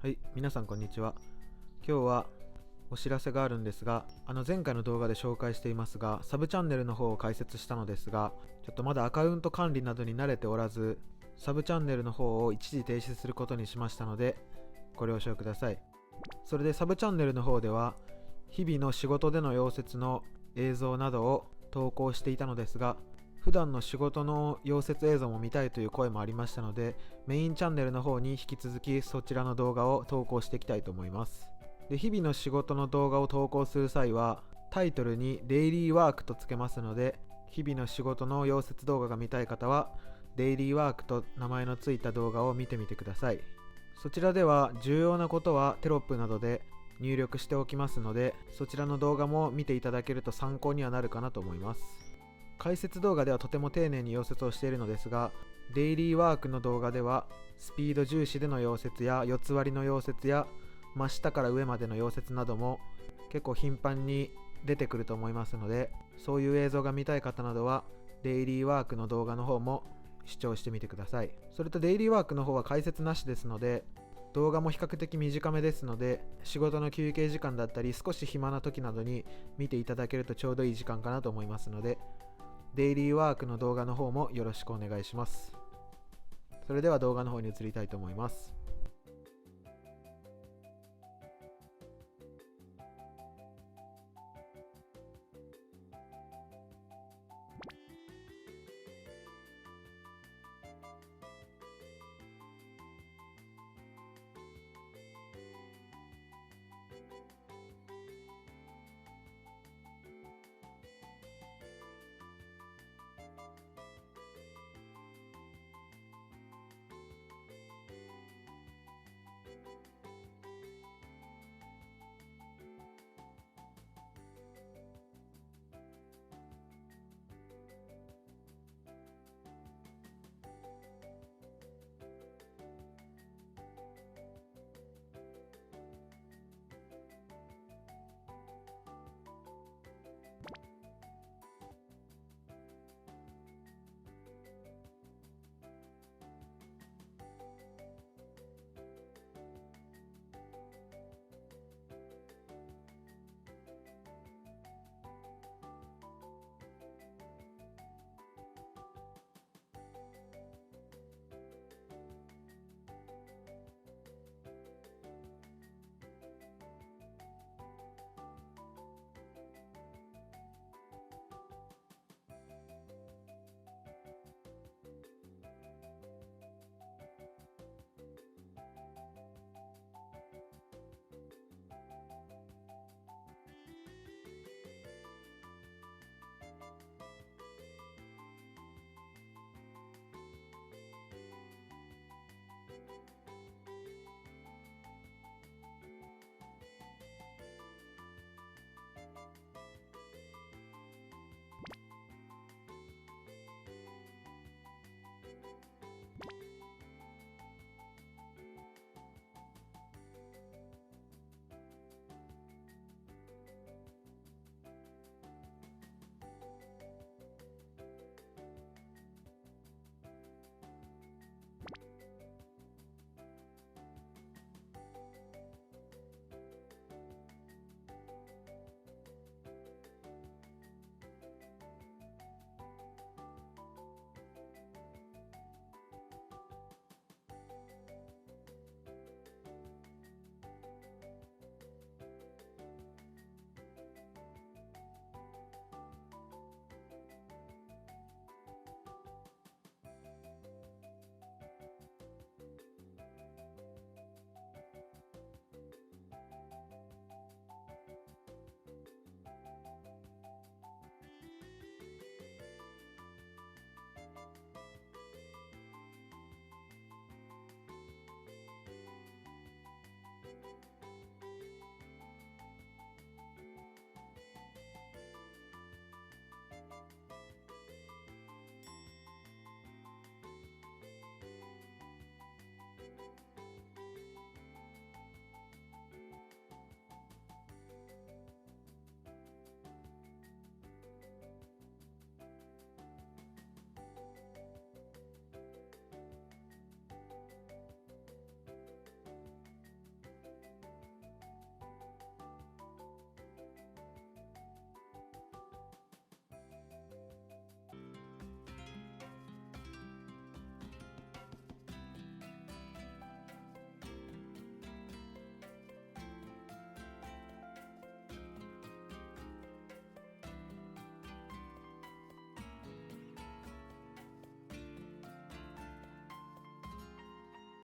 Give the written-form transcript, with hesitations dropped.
はい、皆さんこんにちは。今日はお知らせがあるんですが、前回の動画で紹介していますが、サブチャンネルの方を開設したのですが、ちょっとまだアカウント管理などに慣れておらず、サブチャンネルの方を一時停止することにしましたので、ご了承ください。それでサブチャンネルの方では、日々の仕事での溶接の映像などを投稿していたのですが、普段の仕事の溶接映像も見たいという声もありましたので、メインチャンネルの方に引き続きそちらの動画を投稿していきたいと思います。で、日々の仕事の動画を投稿する際は、タイトルにデイリーワークとつけますので、日々の仕事の溶接動画が見たい方は、デイリーワークと名前のついた動画を見てみてください。そちらでは重要なことはテロップなどで入力しておきますので、そちらの動画も見ていただけると参考にはなるかなと思います。解説動画ではとても丁寧に溶接をしているのですが、デイリーワークの動画ではスピード重視での溶接や四つ割りの溶接や真下から上までの溶接なども結構頻繁に出てくると思いますので、そういう映像が見たい方などはデイリーワークの動画の方も視聴してみてください。それとデイリーワークの方は解説なしですので、動画も比較的短めですので、仕事の休憩時間だったり少し暇な時などに見ていただけるとちょうどいい時間かなと思いますので、デイリーワークの動画の方もよろしくお願いします。それでは動画の方に移りたいと思います。